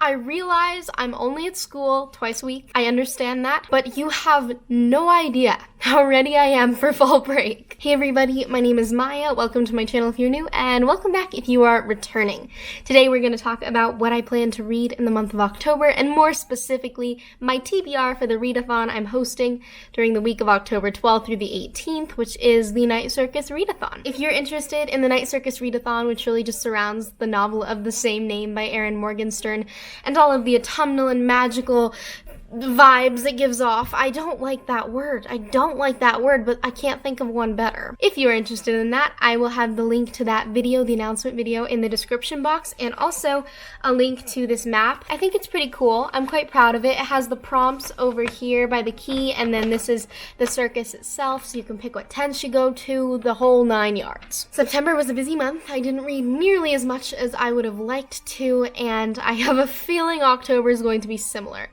I realize I'm only at school twice a week. I understand that, but you have no idea how ready I am for fall break. Hey everybody, my name is Maya. Welcome to my channel if you're new, and welcome back if you are returning. Today we're going to talk about what I plan to read in the month of October, and more specifically, my TBR for the readathon I'm hosting during the week of October 12th through the 18th, which is the Night Circus Readathon. If you're interested in the Night Circus Readathon, which really just surrounds the novel of the same name by Erin Morgenstern, and all of the autumnal and magical vibes it gives off. I don't like that word, but I can't think of one better. If you are interested in that, I will have the link to that video, the announcement video, in the description box, and also a link to this map. I think it's pretty cool. I'm quite proud of it. It has the prompts over here by the key, and then this is the circus itself, so you can pick what tents you go to, the whole 9 yards. September was a busy month. I didn't read nearly as much as I would have liked to, and I have a feeling October is going to be similar.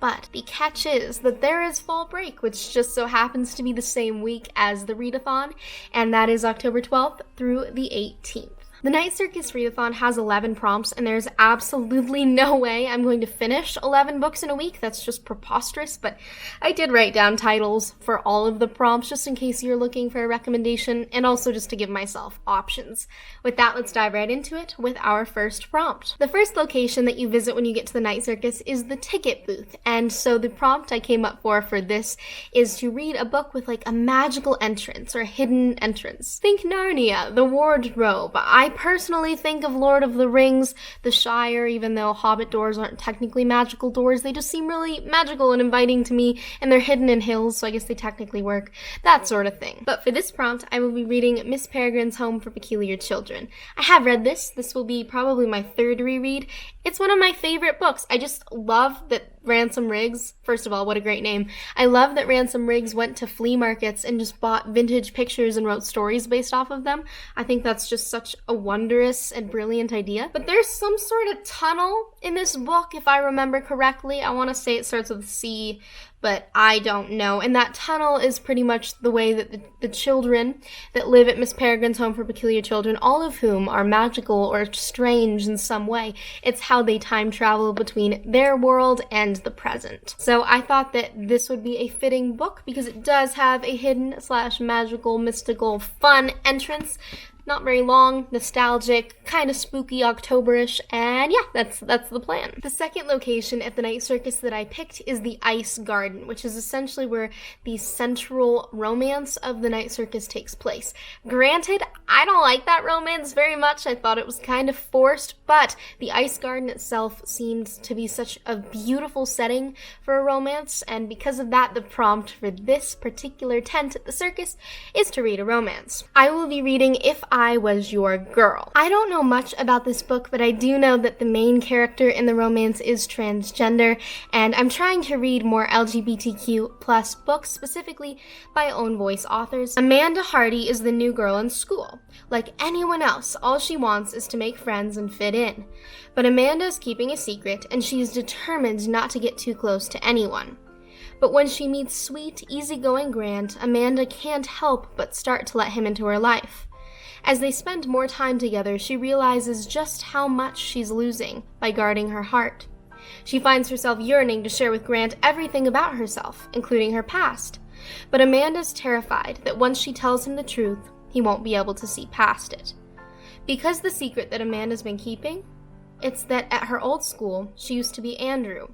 But the catch is that there is fall break, which just so happens to be the same week as the readathon, and that is October 12th through the 18th. The Night Circus Readathon has 11 prompts, and there's absolutely no way I'm going to finish 11 books in a week. That's just preposterous, but I did write down titles for all of the prompts just in case you're looking for a recommendation, and also just to give myself options. With that, let's dive right into it with our first prompt. The first location that you visit when you get to the Night Circus is the ticket booth, and so the prompt I came up for this is to read a book with like a magical entrance or hidden entrance. Think Narnia, the wardrobe. I personally think of Lord of the Rings, the Shire, even though Hobbit doors aren't technically magical doors. They just seem really magical and inviting to me, and they're hidden in hills, so I guess they technically work. That sort of thing. But for this prompt, I will be reading Miss Peregrine's Home for Peculiar Children. I have read this. This will be probably my third reread. It's one of my favorite books. I just love that Ransom Riggs, first of all, what a great name. I love that Ransom Riggs went to flea markets and just bought vintage pictures and wrote stories based off of them. I think that's just such a wondrous and brilliant idea. But there's some sort of tunnel in this book, if I remember correctly. I want to say it starts with C, but I don't know. And that tunnel is pretty much the way that the children that live at Miss Peregrine's Home for Peculiar Children, all of whom are magical or strange in some way, it's how they time travel between their world and the present. So I thought that this would be a fitting book because it does have a hidden / magical, mystical, fun entrance. Not very long, nostalgic, kind of spooky October-ish, and yeah, that's the plan. The second location at the Night Circus that I picked is the Ice Garden, which is essentially where the central romance of the Night Circus takes place. Granted, I don't like that romance very much. I thought it was kind of forced, but the Ice Garden itself seemed to be such a beautiful setting for a romance, and because of that, the prompt for this particular tent at the circus is to read a romance. I will be reading If I Was Your Girl. I don't know much about this book, but I do know that the main character in the romance is transgender, and I'm trying to read more LGBTQ plus books, specifically by own voice authors. Amanda Hardy is the new girl in school. Like anyone else, all she wants is to make friends and fit in. But Amanda is keeping a secret, and she is determined not to get too close to anyone. But when she meets sweet, easygoing Grant, Amanda can't help but start to let him into her life. As they spend more time together, she realizes just how much she's losing by guarding her heart. She finds herself yearning to share with Grant everything about herself, including her past. But Amanda's terrified that once she tells him the truth, he won't be able to see past it. Because the secret that Amanda's been keeping, it's that at her old school, she used to be Andrew.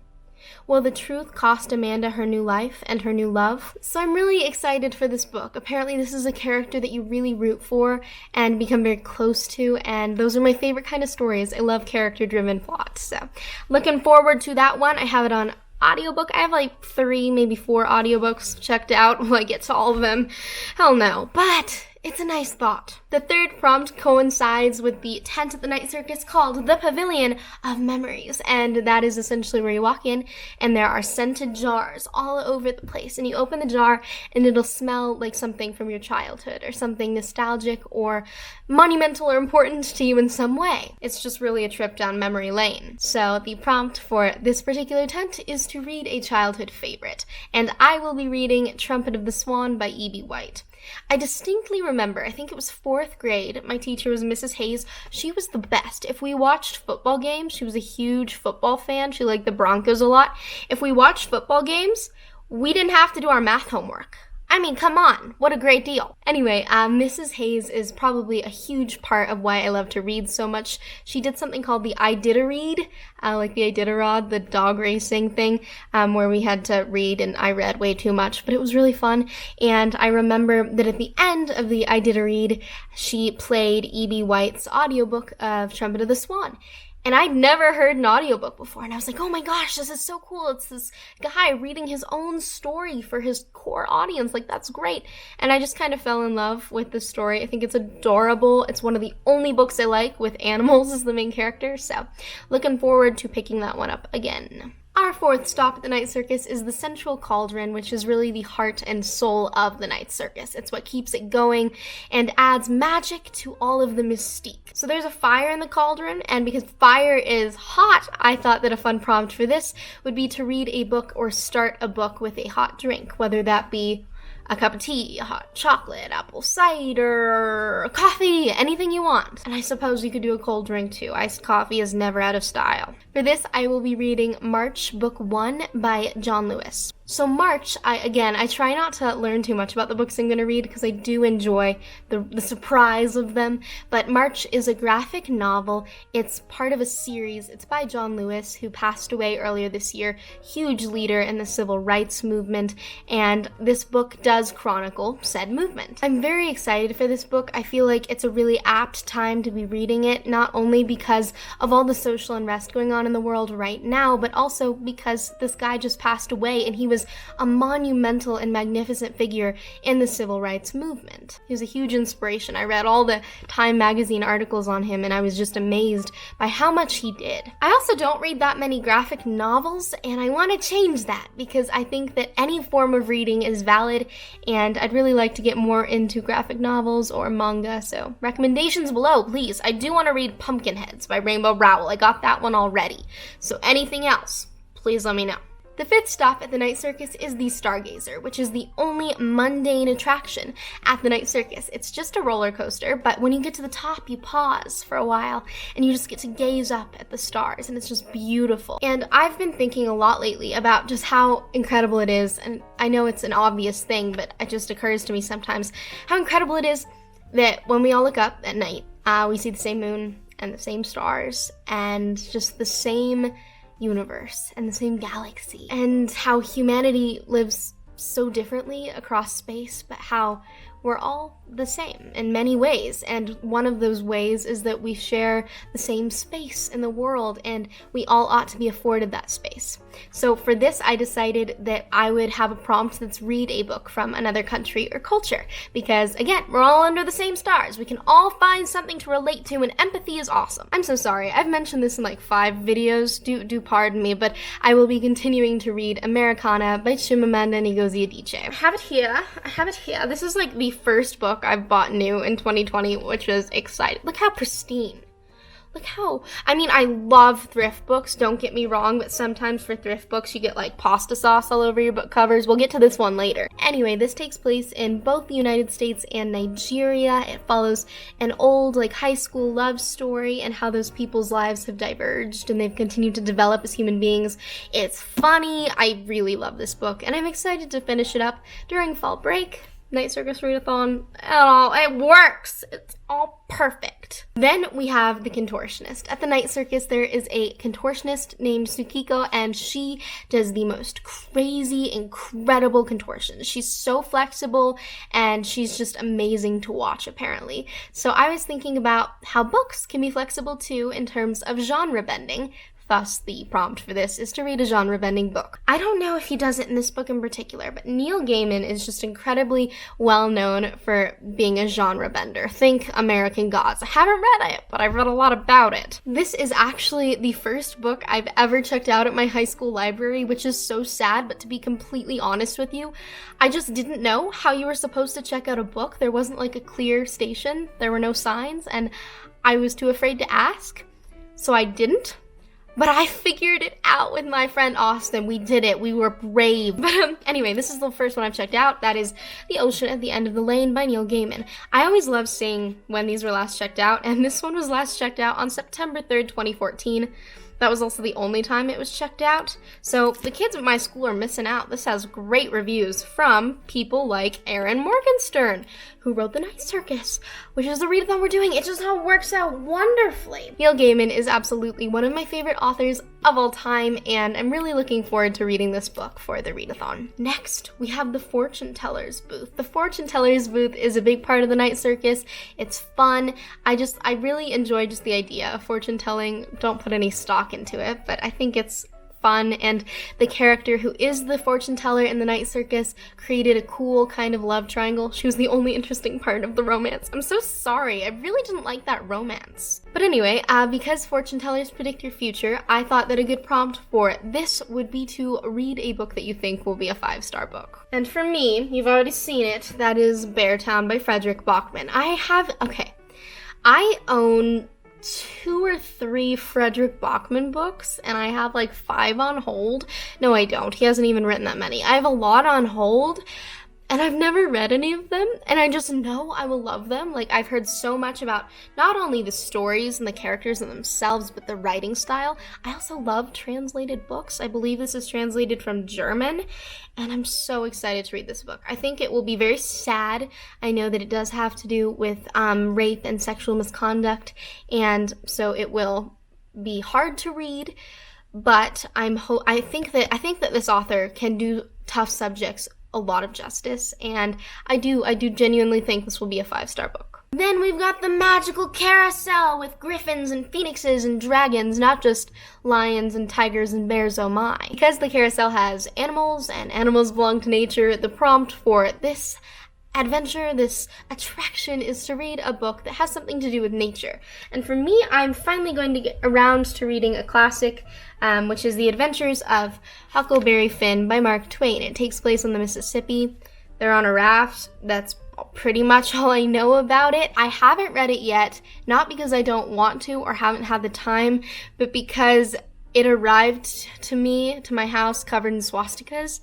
Will the truth cost Amanda her new life and her new love? So I'm really excited for this book. Apparently this is a character that you really root for and become very close to, and those are my favorite kind of stories. I love character-driven plots, so looking forward to that one. I have it on audiobook. I have like 3, maybe 4 audiobooks checked out. Will I get to all of them? Hell no. But it's a nice thought. The third prompt coincides with the tent at the Night Circus called the Pavilion of Memories, and that is essentially where you walk in and there are scented jars all over the place, and you open the jar and it'll smell like something from your childhood or something nostalgic or monumental or important to you in some way. It's just really a trip down memory lane. So the prompt for this particular tent is to read a childhood favorite, and I will be reading Trumpet of the Swan by E.B. White. I distinctly remember, I think it was 4th grade, my teacher was Mrs. Hayes. She was the best. If we watched football games, she was a huge football fan. She liked the Broncos a lot. If we watched football games, we didn't have to do our math homework. I mean, come on, what a great deal. Anyway, Mrs. Hayes is probably a huge part of why I love to read so much. She did something called the I-Did-A-Read, like the Iditarod, the dog racing thing, where we had to read, and I read way too much, but it was really fun. And I remember that at the end of the I-Did-A-Read, she played E.B. White's audiobook of Trumpet of the Swan. And I'd never heard an audiobook before, and I was like, oh my gosh, this is so cool. It's this guy reading his own story for his core audience. Like, that's great. And I just kind of fell in love with the story. I think it's adorable. It's one of the only books I like with animals as the main character, so looking forward to picking that one up again. Our 4th stop at the Night Circus is the Central Cauldron, which is really the heart and soul of the Night Circus. It's what keeps it going and adds magic to all of the mystique. So there's a fire in the cauldron, and because fire is hot, I thought that a fun prompt for this would be to read a book or start a book with a hot drink, whether that be a cup of tea, hot chocolate, apple cider, coffee, anything you want. And I suppose you could do a cold drink too. Iced coffee is never out of style. For this, I will be reading March, Book 1 by John Lewis. So March, I try not to learn too much about the books I'm going to read because I do enjoy the surprise of them, but March is a graphic novel. It's part of a series. It's by John Lewis, who passed away earlier this year, huge leader in the civil rights movement, and this book does chronicle said movement. I'm very excited for this book. I feel like it's a really apt time to be reading it, not only because of all the social unrest going on in the world right now, but also because this guy just passed away and he was a monumental and magnificent figure in the civil rights movement. He was a huge inspiration. I read all the Time magazine articles on him and I was just amazed by how much he did. I also don't read that many graphic novels, and I want to change that because I think that any form of reading is valid, and I'd really like to get more into graphic novels or manga, so recommendations below, please. I do want to read Pumpkinheads by Rainbow Rowell. I got that one already, so anything else, please let me know. The 5th stop at the Night Circus is the Stargazer, which is the only mundane attraction at the Night Circus. It's just a roller coaster, but when you get to the top, you pause for a while, and you just get to gaze up at the stars, and it's just beautiful. And I've been thinking a lot lately about just how incredible it is, and I know it's an obvious thing, but it just occurs to me sometimes how incredible it is that when we all look up at night, we see the same moon and the same stars, and just the same universe and the same galaxy, and how humanity lives so differently across space, but how we're all the same in many ways, and one of those ways is that we share the same space in the world, and we all ought to be afforded that space. So for this, I decided that I would have a prompt that's read a book from another country or culture, because again, we're all under the same stars. We can all find something to relate to, and empathy is awesome. I'm so sorry, I've mentioned this in like 5 videos, do pardon me, but I will be continuing to read Americana by Chimamanda Ngozi Adichie. I have it here. This is like the first book I've bought new in 2020, which is exciting. Look how pristine. I love thrift books, don't get me wrong, but sometimes for thrift books you get like pasta sauce all over your book covers. We'll get to this one later. Anyway, this takes place in both the United States and Nigeria. It follows an old like high school love story and how those people's lives have diverged and they've continued to develop as human beings. It's funny. I really love this book, and I'm excited to finish it up during fall break. Night Circus Readathon, it works. It's all perfect. Then we have the contortionist. At the Night Circus, there is a contortionist named Tsukiko, and she does the most crazy, incredible contortions. She's so flexible, and she's just amazing to watch, apparently. So I was thinking about how books can be flexible too in terms of genre bending. Thus, the prompt for this is to read a genre-bending book. I don't know if he does it in this book in particular, but Neil Gaiman is just incredibly well known for being a genre bender. Think American Gods. I haven't read it, but I've read a lot about it. This is actually the first book I've ever checked out at my high school library, which is so sad, but to be completely honest with you, I just didn't know how you were supposed to check out a book. There wasn't like a clear station. There were no signs, and I was too afraid to ask, so I didn't. But I figured it out with my friend Austin. We did it. We were brave. But anyway, this is the first one I've checked out. That is The Ocean at the End of the Lane by Neil Gaiman. I always love seeing when these were last checked out, and this one was last checked out on September 3rd, 2014. That was also the only time it was checked out. So the kids at my school are missing out. This has great reviews from people like Erin Morgenstern, who wrote The Night Circus, which is the readathon we're doing. It just all works out wonderfully. Neil Gaiman is absolutely one of my favorite authors of all time, and I'm really looking forward to reading this book for the readathon. Next, we have the Fortune Teller's booth. The Fortune Teller's booth is a big part of the Night Circus. It's fun. I really enjoy just the idea of fortune telling. Don't put any stock into it, but I think it's fun, and the character who is the fortune teller in the Night Circus created a cool kind of love triangle. She was the only interesting part of the romance. I'm so sorry, I really didn't like that romance. But anyway, because fortune tellers predict your future, I thought that a good prompt for this would be to read a book that you think will be a 5-star book. And for me, you've already seen it, that is Beartown by Frederick Bachman. I own 2 or 3 Frederick Bachman books, and I have like 5 on hold. No, I don't. He hasn't even written that many. I have a lot on hold, and I've never read any of them, and I just know I will love them. Like, I've heard so much about not only the stories and the characters in themselves, but the writing style. I also love translated books. I believe this is translated from German, and I'm so excited to read this book. I think it will be very sad. I know that it does have to do with rape and sexual misconduct, and so it will be hard to read, but I think that this author can do tough subjects a lot of justice, and I do genuinely think this will be a 5-star book. Then we've got the magical carousel with griffins and phoenixes and dragons, not just lions and tigers and bears, oh my. Because the carousel has animals and animals belong to nature, the prompt for this adventure, this attraction, is to read a book that has something to do with nature. And for me, I'm finally going to get around to reading a classic, which is The Adventures of Huckleberry Finn by Mark Twain. It takes place on the Mississippi. They're on a raft. That's pretty much all I know about it. I haven't read it yet, not because I don't want to or haven't had the time, but because it arrived to my house covered in swastikas.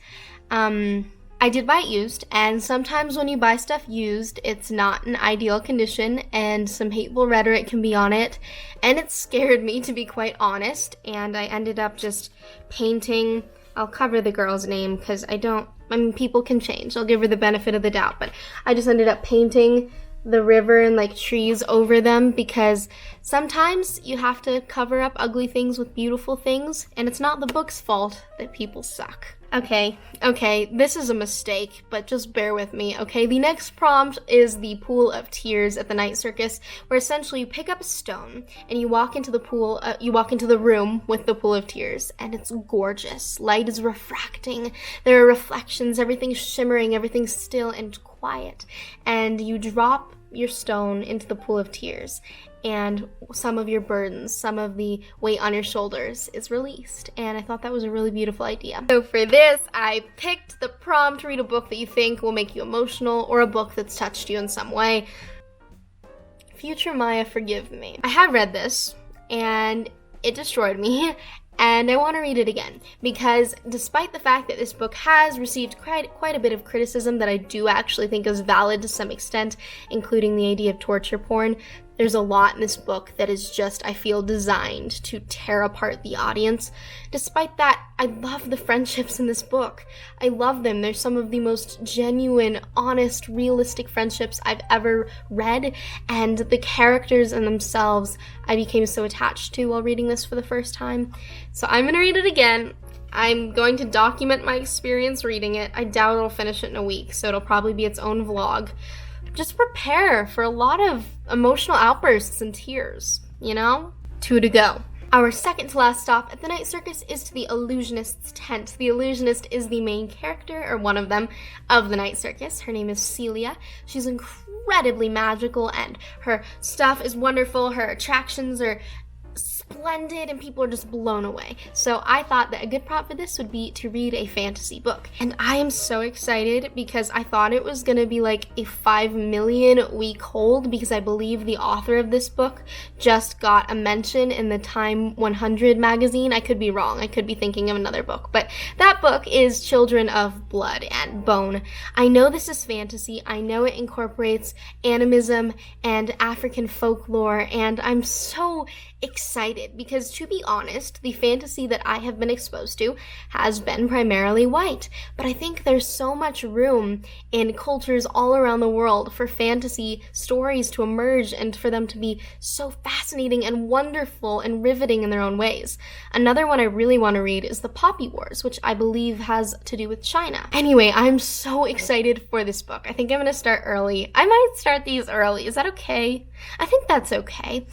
I did buy it used, and sometimes when you buy stuff used, it's not in ideal condition, and some hateful rhetoric can be on it, and it scared me, to be quite honest, and I ended up just painting. I'll cover the girl's name, because people can change. I'll give her the benefit of the doubt, but I just ended up painting the river and like trees over them, because sometimes you have to cover up ugly things with beautiful things, and it's not the book's fault that people suck. Okay, this is a mistake, but just bear with me, okay? The next prompt is the Pool of Tears at the Night Circus, where essentially you pick up a stone and you walk into the room with the Pool of Tears, and it's gorgeous. Light is refracting, there are reflections, everything's shimmering, everything's still and quiet, and you drop your stone into the Pool of Tears, and some of your burdens, some of the weight on your shoulders is released, and I thought that was a really beautiful idea. So for this, I picked the prompt: read a book that you think will make you emotional, or a book that's touched you in some way. Future Maya, forgive me. I have read this, and it destroyed me, and I want to read it again, because despite the fact that this book has received quite a bit of criticism that I do actually think is valid to some extent, including the idea of torture porn, there's a lot in this book that is just, I feel, designed to tear apart the audience. Despite that, I love the friendships in this book. I love them. They're some of the most genuine, honest, realistic friendships I've ever read, and the characters in themselves I became so attached to while reading this for the first time. So I'm going to read it again. I'm going to document my experience reading it. I doubt I'll finish it in a week, so it'll probably be its own vlog. Just prepare for a lot of emotional outbursts and tears, you know? 2 to go. Our second to last stop at the Night Circus is to the Illusionist's tent. The Illusionist is the main character, or one of them, of the Night Circus. Her name is Celia. She's incredibly magical, and her stuff is wonderful. Her attractions are splendid and people are just blown away. So I thought that a good prop for this would be to read a fantasy book. And I am so excited because I thought it was gonna be like a 5 million week hold, because I believe the author of this book just got a mention in the Time 100 magazine. I could be wrong, I could be thinking of another book, but that book is Children of Blood and Bone. I know this is fantasy, I know it incorporates animism and African folklore, and I'm so excited because, to be honest, the fantasy that I have been exposed to has been primarily white, but I think there's so much room in cultures all around the world for fantasy stories to emerge and for them to be so fascinating and wonderful and riveting in their own ways. Another one I really want to read is The Poppy Wars, which I believe has to do with China. Anyway, I'm so excited for this book. I think I'm gonna start early. I might start these early. Is that okay? I think that's okay,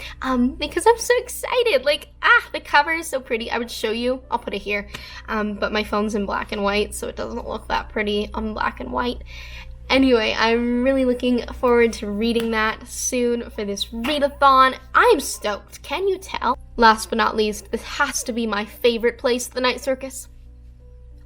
because I'm so excited. Like, the cover is so pretty. I would show you. I'll put it here, but my phone's in black and white, so it doesn't look that pretty on black and white. Anyway, I'm really looking forward to reading that soon for this readathon. I'm stoked. Can you tell? Last but not least, this has to be my favorite place at the Night Circus.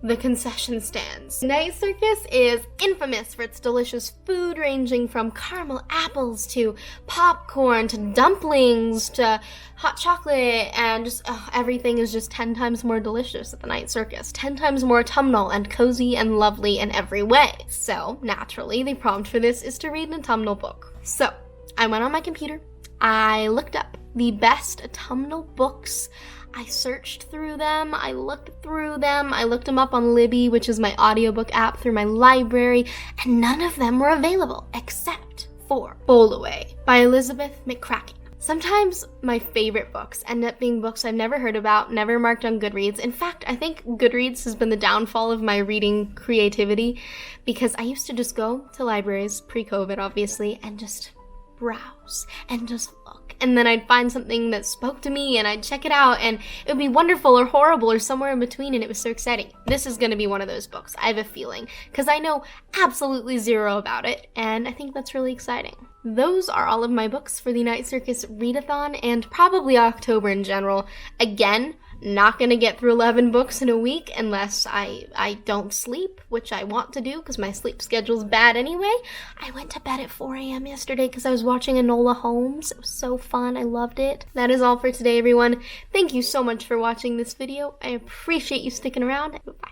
The concession stands. Night Circus is infamous for its delicious food, ranging from caramel apples to popcorn to dumplings to hot chocolate, and just everything is just 10 times more delicious at the Night Circus. 10 times more autumnal and cozy and lovely in every way. So naturally, the prompt for this is to read an autumnal book. So I went on my computer, I looked up the best autumnal books. I searched through them, I looked through them, I looked them up on Libby, which is my audiobook app through my library, and none of them were available except for Bowl Away by Elizabeth McCracken. Sometimes my favorite books end up being books I've never heard about, never marked on Goodreads. In fact, I think Goodreads has been the downfall of my reading creativity, because I used to just go to libraries, pre-COVID obviously, and just browse and just look, and then I'd find something that spoke to me and I'd check it out, and it would be wonderful or horrible or somewhere in between, and it was so exciting. This is going to be one of those books, I have a feeling, because I know absolutely zero about it, and I think that's really exciting. Those are all of my books for the Night Circus Readathon, and probably October in general. Again, not gonna get through 11 books in a week unless I don't sleep, which I want to do because my sleep schedule's bad anyway. I went to bed at 4 a.m. yesterday because I was watching Enola Holmes. It was so fun. I loved it. That is all for today, everyone. Thank you so much for watching this video. I appreciate you sticking around. Bye.